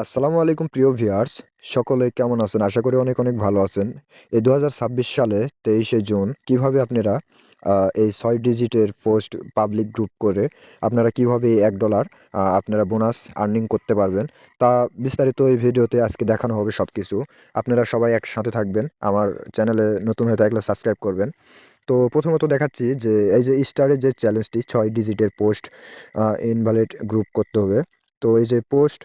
আসসালামু আলাইকুম প্রিয় ভিউয়ার্স, সকলে কেমন আছেন? আশা করি অনেক অনেক ভালো আছেন। এই ২০২৬ সালে ২৩শে জুন কিভাবে আপনারা এই ৬ ডিজিটের পোস্ট পাবলিক গ্রুপ করে আপনারা কিভাবে এই $১ আপনারা বোনাস আর্নিং করতে পারবেন, তা বিস্তারিত এই ভিডিওতে আজকে দেখানো হবে সবকিছু। আপনারা সবাই একসাথে থাকবেন। আমার চ্যানেলে নতুন হয়ে থাকলে সাবস্ক্রাইব করবেন। তো প্রথমত দেখাচ্ছি যে এই যে স্টারের যে চ্যালেঞ্জটি ৬ ডিজিটের পোস্ট ইনভ্যালিড গ্রুপ করতে হবে। তো এই যে পোস্ট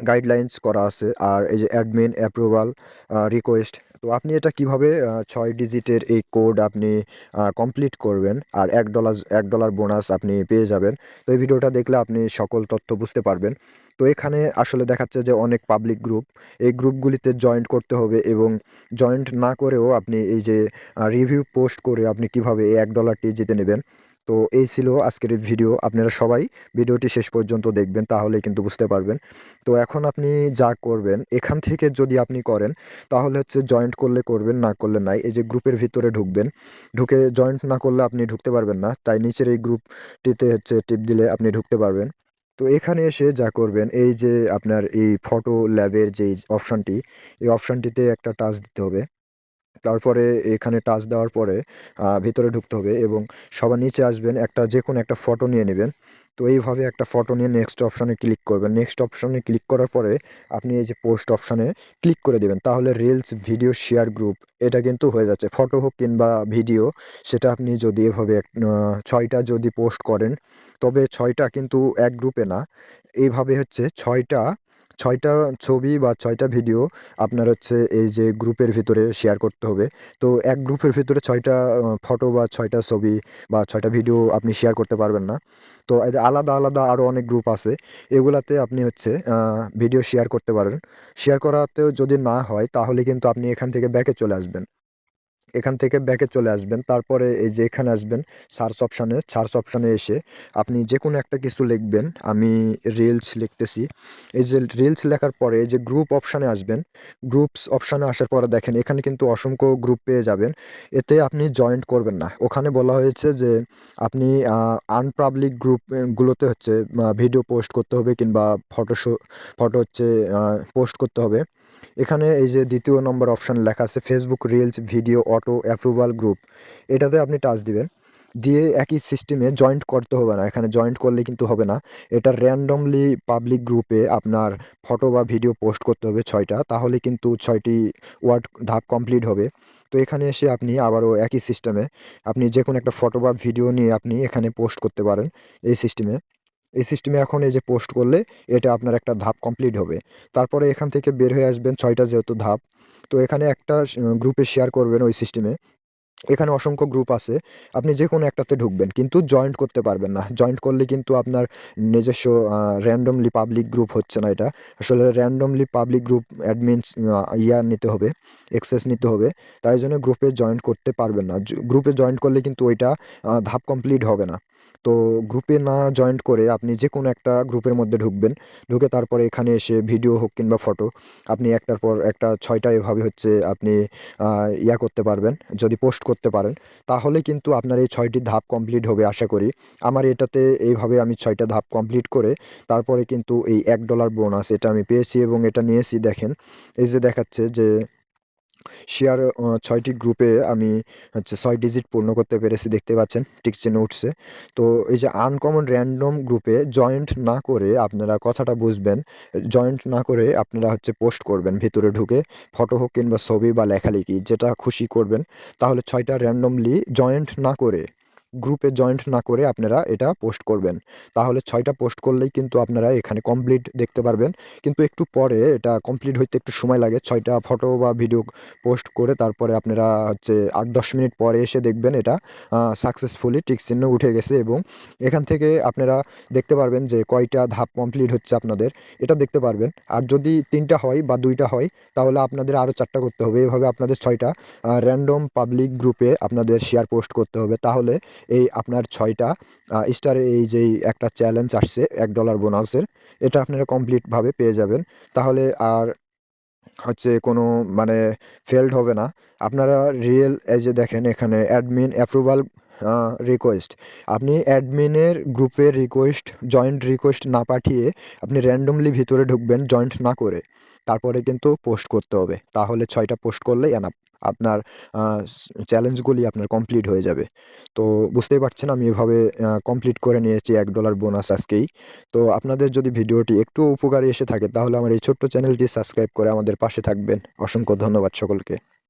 গাইডলাইন্স করা আছে আর এই যে অ্যাডমিন অ্যাপ্রুভাল রিকোয়েস্ট। তো আপনি এটা কিভাবে ৬ ডিজিটের এই কোড আপনি কমপ্লিট করবেন আর $১ বোনাস আপনি পেয়ে যাবেন। তো এই ভিডিওটা দেখলে আপনি সকল তথ্য বুঝতে পারবেন। তো এখানে আসলে দেখাচ্ছে যে অনেক পাবলিক গ্রুপ, এই গ্রুপগুলিতে জয়েন্ট করতে হবে এবং জয়েন্ট না করেও আপনি এই যে রিভিউ পোস্ট করে আপনি কিভাবে এই $১টি জিতে নেবেন। তো এই ছিল আজকের এই ভিডিও। আপনারা সবাই ভিডিওটি শেষ পর্যন্ত দেখবেন, তাহলেই কিন্তু বুঝতে পারবেন। তো এখন আপনি যা করবেন, এখান থেকে যদি আপনি করেন তাহলে হচ্ছে জয়েন্ট করলে করবেন, না করলে নাই। এই যে গ্রুপের ভিতরে ঢুকবেন, ঢুকে জয়েন্ট না করলে আপনি ঢুকতে পারবেন না। তাই নিচের এই গ্রুপটিতে হচ্ছে টিপ দিলে আপনি ঢুকতে পারবেন। তো এখানে এসে যা করবেন, এই যে আপনার এই ফটো ল্যাবের যেই অপশানটি, এই অপশানটিতে একটা টাচ দিতে হবে। তারপরে এখানে টাচ দেওয়ার পরে ভিতরে ঢুকতে হবে এবং সবার নিচে আসবেন, একটা যেকোনো একটা ফটো নিয়ে নেবেন। তো এইভাবে একটা ফটো নিয়ে নেক্সট অপশানে ক্লিক করবেন। নেক্সট অপশানে ক্লিক করার পরে আপনি এই যে পোস্ট অপশানে ক্লিক করে দেবেন। তাহলে রিলস ভিডিও শেয়ার গ্রুপ এটা কিন্তু হয়ে যাচ্ছে। ফটো হোক কিংবা ভিডিও, সেটা আপনি যদি এভাবে ৬টা যদি পোস্ট করেন, তবে ৬টা কিন্তু এক গ্রুপে না। এইভাবে হচ্ছে ৬টা ছবি বা ৬টা ভিডিও আপনার হচ্ছে এই যে গ্রুপের ভিতরে শেয়ার করতে হবে। তো এক গ্রুপের ভিতরে ৬টা ফটো বা ৬টা ছবি বা ৬টা ভিডিও আপনি শেয়ার করতে পারবেন না। তো এই যে আলাদা, আলাদা আরও অনেক গ্রুপ আছে। এগুলাতে আপনি হচ্ছে ভিডিও শেয়ার করতে পারেন। শেয়ার করাতেও যদি না হয় তাহলে কিন্তু আপনি এখান থেকে ব্যাকে চলে আসবেন। এখান থেকে ব্যাকে চলে আসবেন। তারপরে এই যে এখানে আসবেন সার্চ অপশানে এসে আপনি যেকোনো একটা কিছু লিখবেন। আমি রিলস লিখতেছি। এই যে রিলস লেখার পরে এই যে গ্রুপ অপশানে আসবেন। গ্রুপস অপশানে আসার পরে দেখেন এখানে কিন্তু অসংখ্য গ্রুপ পেয়ে যাবেন। এতে আপনি জয়েন্ট করবেন না। ওখানে বলা হয়েছে যে আপনি আনপাবলিক গ্রুপ গুলোতে হচ্ছে ভিডিও পোস্ট করতে হবে কিংবা ফটো হচ্ছে পোস্ট করতে হবে। এখানে এই যে ২য় নম্বর অপশান লেখা আছে Facebook reels video auto approval group. এটাতে আপনি টাচ দিবেন। দিয়ে একই সিস্টেমে জয়েন্ট করতে হবে না। এখানে জয়েন্ট করলে কিন্তু হবে না। এটা র‍্যান্ডমলি পাবলিক গ্রুপে আপনার ফটো বা ভিডিও পোস্ট করতে হবে ৬টা। তাহলে কিন্তু ৬টি ধাপ কমপ্লিট হবে। তো এখানে এসে আপনি আবারও একই সিস্টেমে আপনি যেকোনো একটা ফটো বা ভিডিও নিয়ে আপনি এখানে পোস্ট করতে পারেন এই সিস্টেমে। এই সিস্টেমে এখন এই যে পোস্ট করলে এটা আপনার একটা ধাপ কমপ্লিট হবে। তারপরে এখান থেকে বের হয়ে আসবেন ৬টা যেহেতু ধাপ। তো এখানে একটা গ্রুপে শেয়ার করবেন ওই সিস্টেমে। এখানে অসংখ্য গ্রুপ আছে। আপনি যেকোনো একটাতে ঢুকবেন। কিন্তু জয়েন্ট করতে পারবেন না। জয়েন্ট করলে কিন্তু আপনার নিজস্ব randomly পাবলিক গ্রুপ হচ্ছে না এটা। আসলে randomly পাবলিক গ্রুপ অ্যাডমিনস নিতে হবে, অ্যাক্সেস নিতে হবে। তাই জন্য গ্রুপে জয়েন্ট করতে পারবেন না। গ্রুপে জয়েন্ট করলে কিন্তু ওইটা ধাপ কমপ্লিট হবে না। তো গ্রুপে না জয়েন্ট করে আপনি যেকোনো একটা গ্রুপের মধ্যে ঢুকবেন। ঢুকে তারপরে এখানে এসে ভিডিও হোক কিংবা ফটো আপনি একটার পর একটা ৬টা এভাবে হচ্ছে আপনি করতে পারবেন। যদি পোস্ট করতে পারেন তাহলে কিন্তু আপনার এই ৬টি ধাপ কমপ্লিট হবে আশা করি। আমার এটাতে এইভাবে আমি ৬টা ধাপ কমপ্লিট করে তারপরে কিন্তু এই $১ বোনাস এটা আমি পেয়েছি এবং এটা নিয়েছি দেখেন। এই যে দেখাচ্ছে যে শেয়ার ৬টি গ্রুপে আমি হচ্ছে ৬ ডিজিট পূর্ণ করতে পেরেছি, দেখতে পাচ্ছেন টিক চিহ্ন উঠছে। তো এই যে আনকমন র‍্যান্ডম গ্রুপে জয়েন্ট না করে আপনারা কথাটা বুঝবেন। জয়েন্ট না করে আপনারা হচ্ছে পোস্ট করবেন ভিতরে ঢুকে। ফটো হোক কিংবা ছবি বা লেখালেখি যেটা খুশি করবেন। তাহলে ৬টা র‍্যান্ডমলি জয়েন্ট না করে, গ্রুপে জয়েন্ট না করে আপনারা এটা পোস্ট করবেন। তাহলে ৬টা পোস্ট করলেই কিন্তু আপনারা এখানে কমপ্লিট দেখতে পারবেন। কিন্তু একটু পরে এটা কমপ্লিট হইতে একটু সময় লাগে। ৬টা ফটো বা ভিডিও পোস্ট করে তারপরে আপনারা হচ্ছে ৮-১০ মিনিট পরে এসে দেখবেন এটা সাকসেসফুলি টিক চিহ্ন উঠে গেছে এবং এখান থেকে আপনারা দেখতে পারবেন যে কয়টা ধাপ কমপ্লিট হচ্ছে আপনাদের, এটা দেখতে পারবেন। আর যদি ৩টা হয় বা ২টা হয় তাহলে আপনাদের আরও ৪টা করতে হবে। এভাবে আপনাদের ৬টা র‍্যান্ডম পাবলিক গ্রুপে আপনাদের শেয়ার পোস্ট করতে হবে। তাহলে এই আপনার ৬টা স্টারে এই যেই একটা চ্যালেঞ্জ আসছে $১ বোনাসের, এটা আপনারা কমপ্লিটভাবে পেয়ে যাবেন। তাহলে আর হচ্ছে কোনো মানে ফেলড হবে না। আপনারা রিয়েল এই যে দেখেন এখানে অ্যাডমিন অ্যাপ্রুভাল রিকোয়েস্ট। আপনি অ্যাডমিনের গ্রুপের রিকোয়েস্ট, জয়েন্ট রিকোয়েস্ট না পাঠিয়ে আপনি র্যান্ডমলি ভিতরে ঢুকবেন জয়েন্ট না করে। তারপরে কিন্তু পোস্ট করতে হবে। তাহলে ৬ টা পোস্ট করলেই এনাফ। আপনার চ্যালেঞ্জগুলি আপনার কমপ্লিট হয়ে যাবে। তো বুঝতেই পারছেন আমি এভাবে কমপ্লিট করে নিয়েছি $১ বোনাস আজকেই। তো আপনাদের যদি ভিডিওটি একটু উপকারে এসে থাকে তাহলে আমার এই ছোট্ট চ্যানেলটি সাবস্ক্রাইব করে আমাদের পাশে থাকবেন। অসংখ্য ধন্যবাদ সকলকে।